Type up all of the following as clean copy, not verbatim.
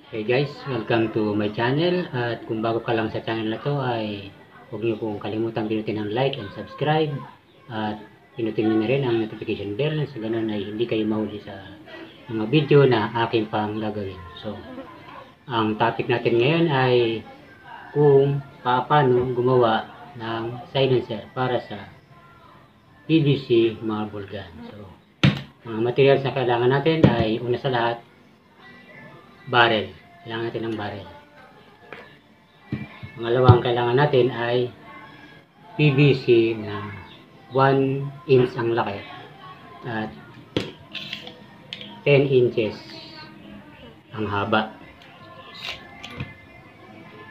Hey guys, welcome to my channel. At kung bago ka lang sa channel na to ay huwag niyo pong kalimutan pinutin ang like and subscribe. At pinutin niyo na rin ang notification bell sa ganun ay hindi kayo mahuli sa mga video na aking pang gagawin. So, ang topic natin ngayon ay kung paano gumawa ng silencer para sa PVC marble gun. So, mga materials na kailangan natin ay una sa lahat barrel. Kailangan natin ng barrel. Pangalawang kailangan natin ay PVC na 1 inch ang laki at 10 inches ang haba.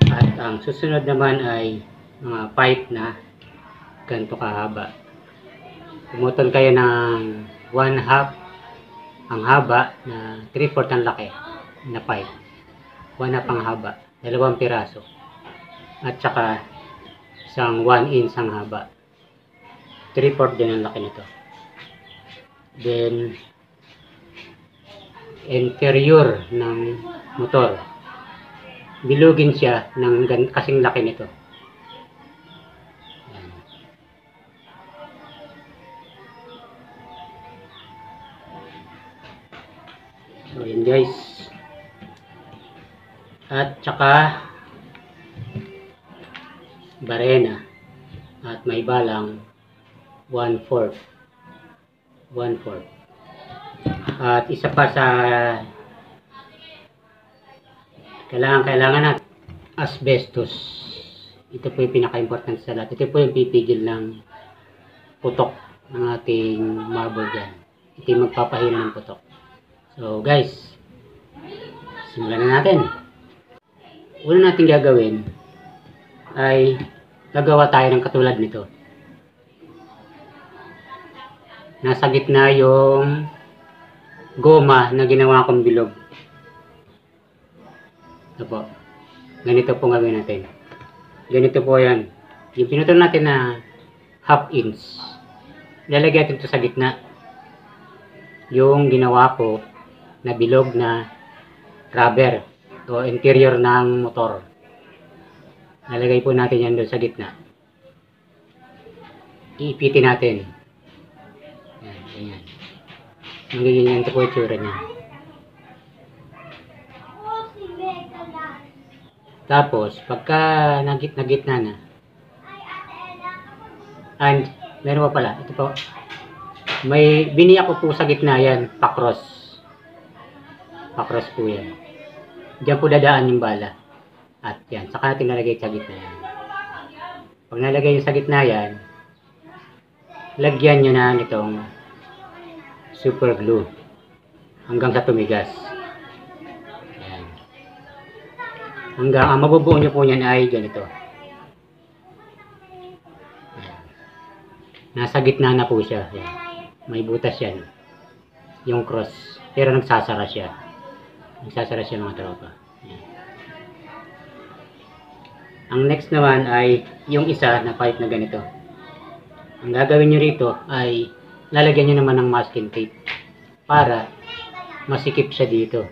At ang susunod naman ay mga pipe na ganito kahaba. Pumutol kayo ng 1/2 ang haba na 3/4 ang laki na pipe. 1/2 ang haba, 2 piraso. At saka isang 1 inch ang haba. 3/4 din ang laki nito. Then interior ng motor. Bilugin siya ng kasing laki nito. So yun guys. At saka barena at may balang 1/4 at isa pa sa kailangan natin asbestos. Ito po yung pinaka-important sa lahat. Ito po yung pipigil ng putok ng ating marble gun. Ito yung magpapahina ng putok. So guys, simulan na natin. Una natin gagawin ay gagawa tayo ng katulad nito. Nasa gitna yung goma na ginawa kong bilog. Ito po. Ganito po gagawin natin. Ganito po yan. Yung pinutol natin na 1/2 inch. Lalagyan natin ito sa gitna. Yung ginawa ko na bilog na rubber o interior ng motor. Nalagay po natin yan doon sa gitna. Iipitin natin. Yan, ganyan. Magiging ito po yung tsura niya. Tapos, pagka nagitna na, and meron pa pala, ito po, may biniyak ko po sa gitna yan, pakros. Pakros po yan. Diyan po dadaan yung bala. At yan, saka natin nalagay sa gitna yan. Pag nalagay yung sa gitna yan, lagyan nyo na nitong super glue hanggang sa tumigas. Yan. Hanggang ang mabubuo nyo po yan ay ganito. Yan. Nasa gitna na po siya. Yan. May butas yan. Yung cross. Pero nagsasara siya. Nagsasara siya mga tropa. Yan. Ang next naman ay yung isa na pipe na ganito. Ang gagawin nyo rito ay lalagyan nyo naman ng masking tape para masikip siya dito.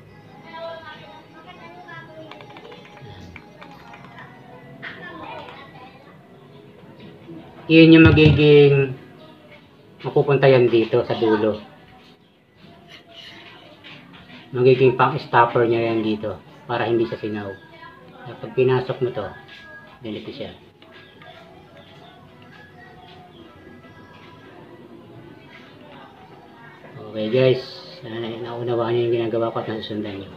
Iyon yung magiging mapupunta yan dito sa dulo. Magiging pang stopper niya yan dito para hindi siya singaw. Pag pinasok mo to, ganito siya. Okay guys, naunawaan nyo yung ginagawa ko at nasusundan nyo.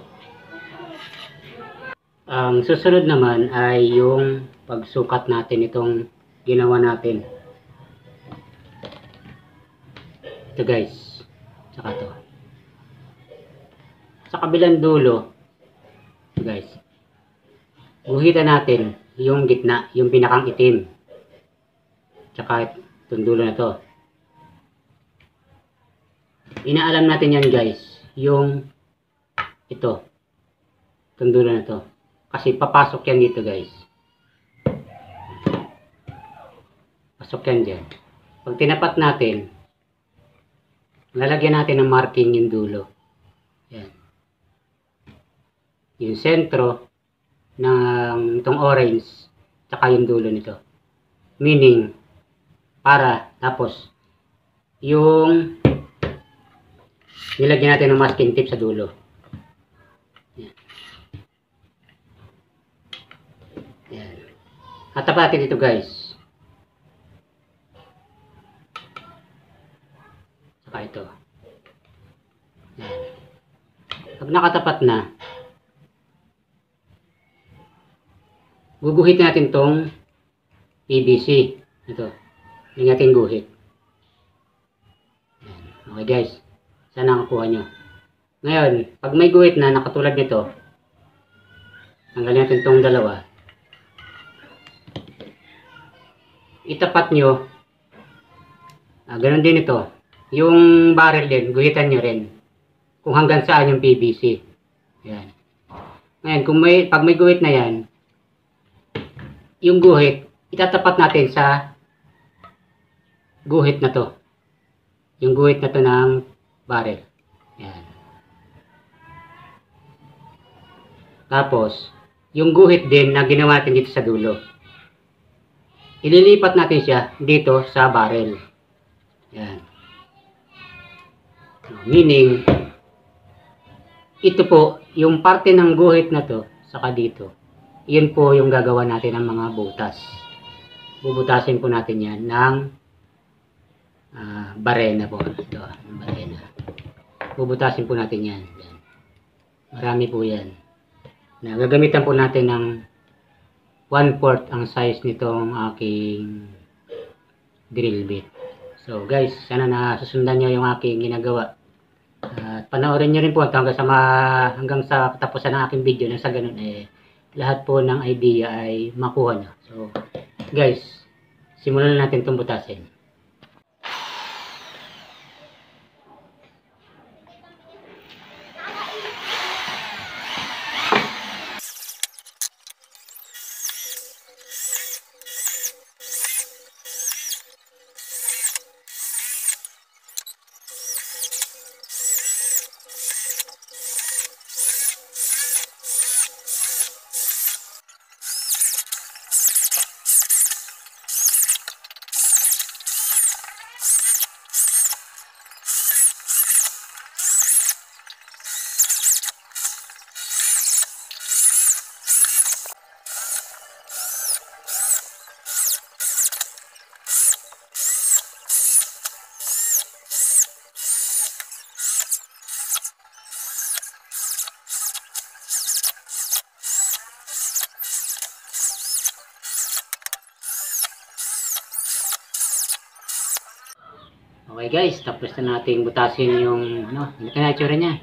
Ang susunod naman ay yung pagsukat natin itong ginawa natin. Ito guys, saka to. Sa kabilang dulo, ito guys, guhitan natin yung gitna, yung pinakang itim. Tsaka itong dulo na to. Inaalam natin yan guys, yung ito, itong dulo na to. Kasi papasok yan dito guys. Pasok yan dyan. Pag tinapat natin, lalagyan natin ng marking yung dulo. Yan. yung sentro ng itong orange, tsaka yung dulo nito. Meaning, tapos, yung nilagyan natin ng masking tape sa dulo. Yan. Yan. At tapatin ito guys. Saka ito. Yan. Pag nakatapat na, guguhitin natin tong PVC. Ito. Yung ating guhit. Yan. Okay guys. Sana nakakuha nyo. Ngayon, pag may guhit na nakatulad nito, tanggalin natin tong dalawa. Itapat nyo. Ganun din ito. Yung barrel din, guhitan nyo rin. Kung hanggang saan yung PVC. Yan. Ngayon, pag may guhit na yan, yung guhit, itatapat natin sa guhit na to. Yung guhit na to ng barrel. Yan. Tapos, yung guhit din na ginawa natin dito sa dulo. Ililipat natin siya dito sa barrel. Yan. Meaning, ito po, yung parte ng guhit na to, saka dito, yun po yung gagawa natin ng mga butas. Bubutasin po natin yan ng barena po. Ito, barena. Bubutasin po natin yan. Yan. Marami po yan. Gagamitan po natin ng 1/4 ang size nitong aking drill bit. So guys, sana nasusundan nyo yung aking ginagawa. At panoorin nyo rin po hanggang sa katapusan ng aking video na sa ganun lahat po ng idea ay makuha nyo. So guys, simulan natin itong butasin. Okay guys, tapos na nating butasin yung ito na itsura niya.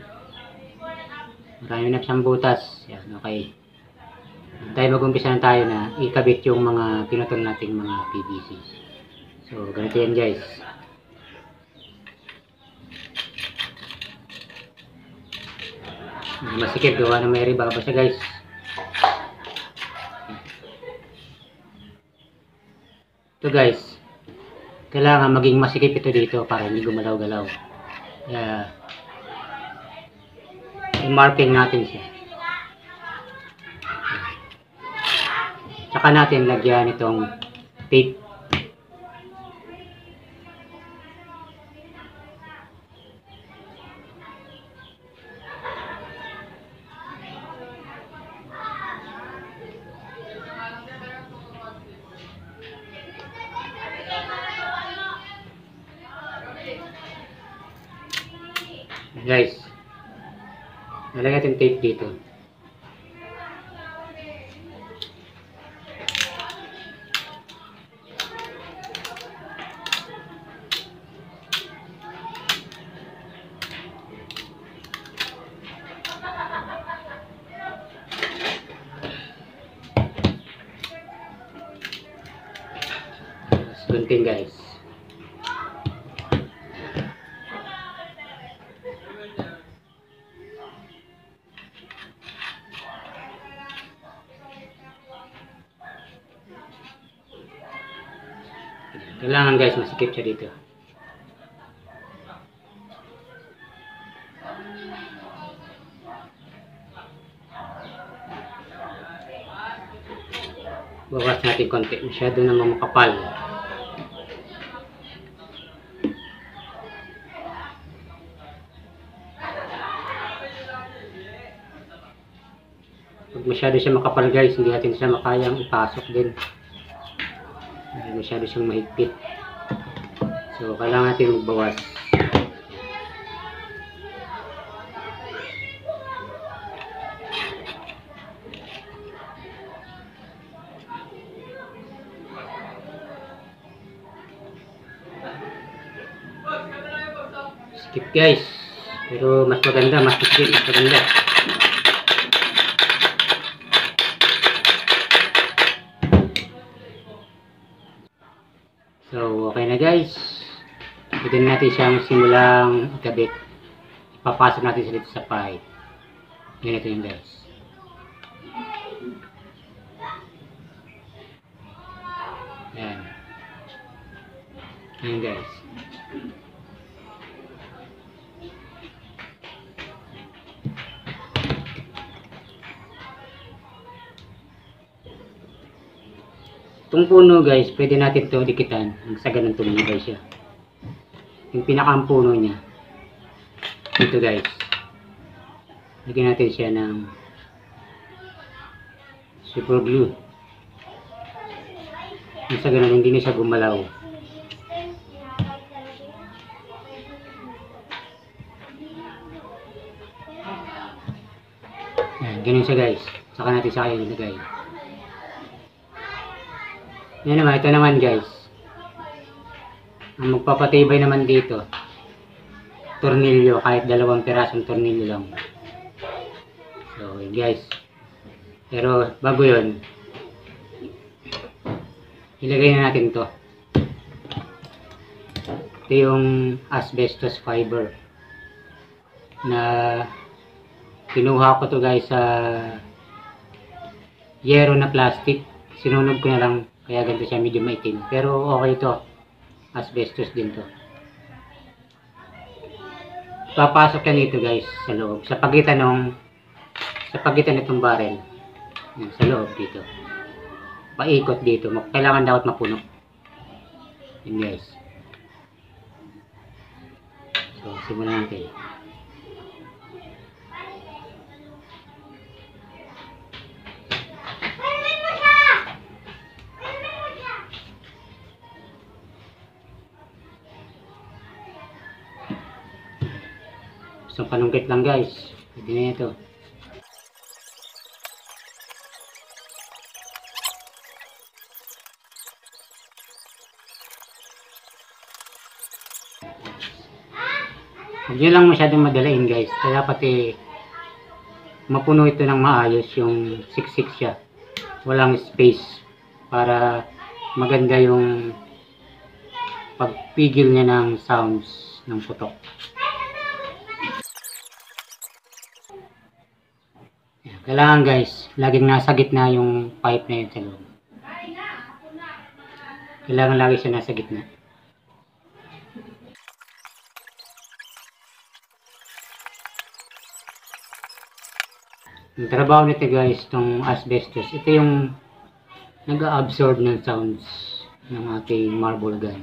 Marami na siyang butas. Yan, okay. Mag-umpisa na tayo na ikabit yung mga pinutol nating mga PVC. So, ganito yan guys. Masikip, gawa na may ribaba siya guys. Ito guys, kailangan maging masikip ito dito para hindi gumalaw-galaw. Kaya, i-marking natin siya. Tsaka natin lagyan itong tape. Guys, nalagyan natin tape dito. Gunting guys. Kailangan guys masikip siya dito. Bawas natin konti. Masyado namang makapal. Pag masyado siya makapal guys, hindi natin siya makayang ipasok din. Masyado siyang mahigpit. So, kailangan natin magbawas. Skip guys. Pero mas maganda, mas maganda. So, okay na guys. Pwede natin siyang simulang ikabit. Ipapasok natin siya dito sa pipe. Ganito yun guys. Ayan. Ayan guys. Itong puno guys, pwede natin ito dikitan. Sa ganun tumibay siya. Yung pinakang puno niya. Dito guys. Lagyan natin siya ng super glue. Sa ganun, hindi na siya gumalaw. Ayan, ganun siya guys. Saka natin sa kayo nilagay. Yan naman, ito naman guys. Ang magpapatibay naman dito, tornilyo, kahit 2 pirasong tornilyo lang. So, yun guys. Pero, bago yun, ilagay na natin to. Ito yung asbestos fiber na kinuha ko to guys sa yero na plastic. Sinunog ko na lang, kaya ganito siya, medyo maitim. Pero okay ito. Asbestos din to. Papasok yan dito guys sa loob. Sa pagitan nitong barrel. Yan, sa loob dito. Paikot dito. Kailangan dapat mapuno. Yan guys. So, simulan natin. Isang panungkit lang guys. Pwede na ito. Huwag nyo lang masyadong madalain guys. Kaya pati mapuno ito ng maayos yung siksik siya. Walang space para maganda yung pagpigil niya ng sounds ng putok. Kailangan guys, laging nasa gitna yung pipe na yun sa loob. Kailangan lagi siya nasa gitna. Ang trabaho nito guys, itong asbestos, ito yung nag-absorb ng sounds ng ating marble gun.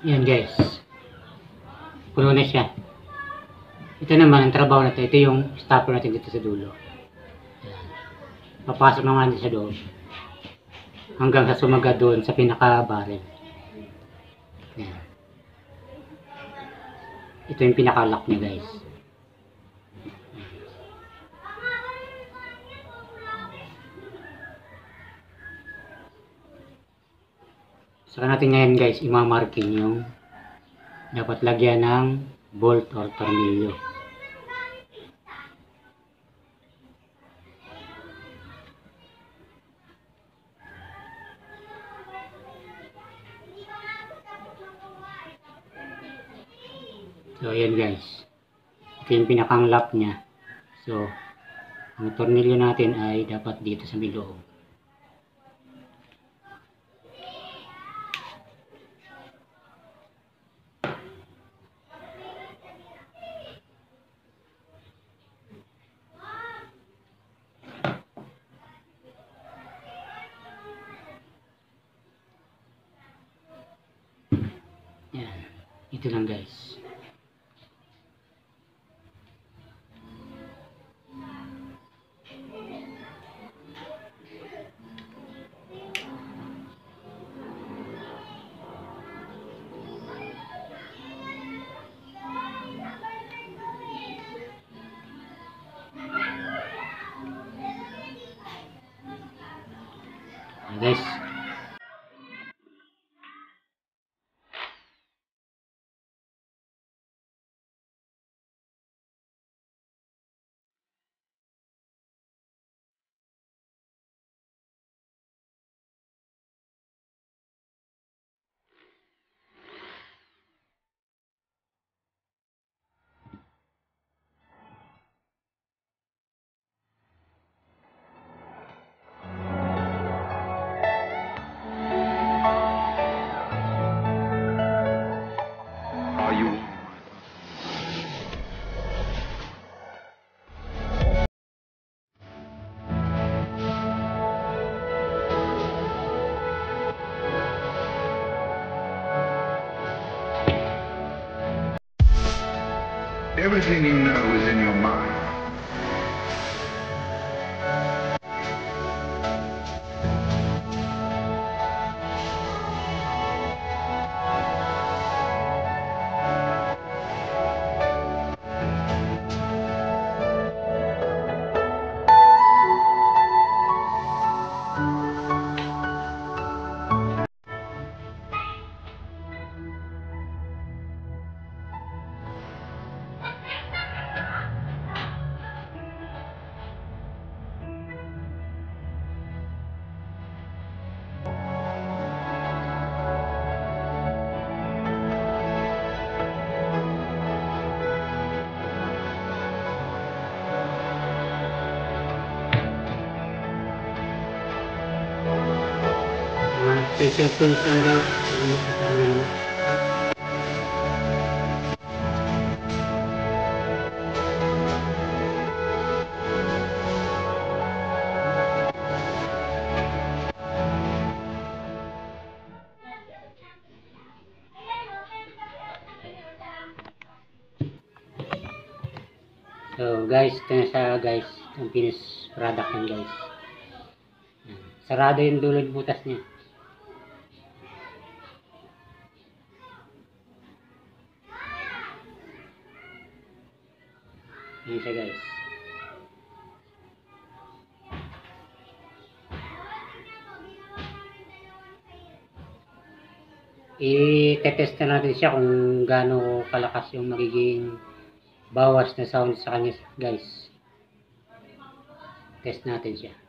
Yan guys. Puno na siya. Ito naman, ang trabaho natin. Ito yung stopper natin dito sa dulo. Yan. Papasok naman natin sa doon. Hanggang sa sumaga doon sa pinaka-barrel. Yan. Ito yung pinaka-lock niya guys. Saka natin ngayon guys, imamarking yung dapat lagyan ng bolt or tornilyo. So ayan guys, ito yung pinakang lock niya. So, ang tornilyo natin ay dapat dito sa may loob. Yan. Ito lang guys. Guys, Are you? Everything you know is in your mind. mga special tools lang guys. So guys, ito na siya guys, ang finished product yan guys. Yan. Sarado yung dulot butas niya. Yan siya guys. I-test na natin siya kung gaano kalakas yung magiging bawas na sound sa kanya guys. Test natin siya.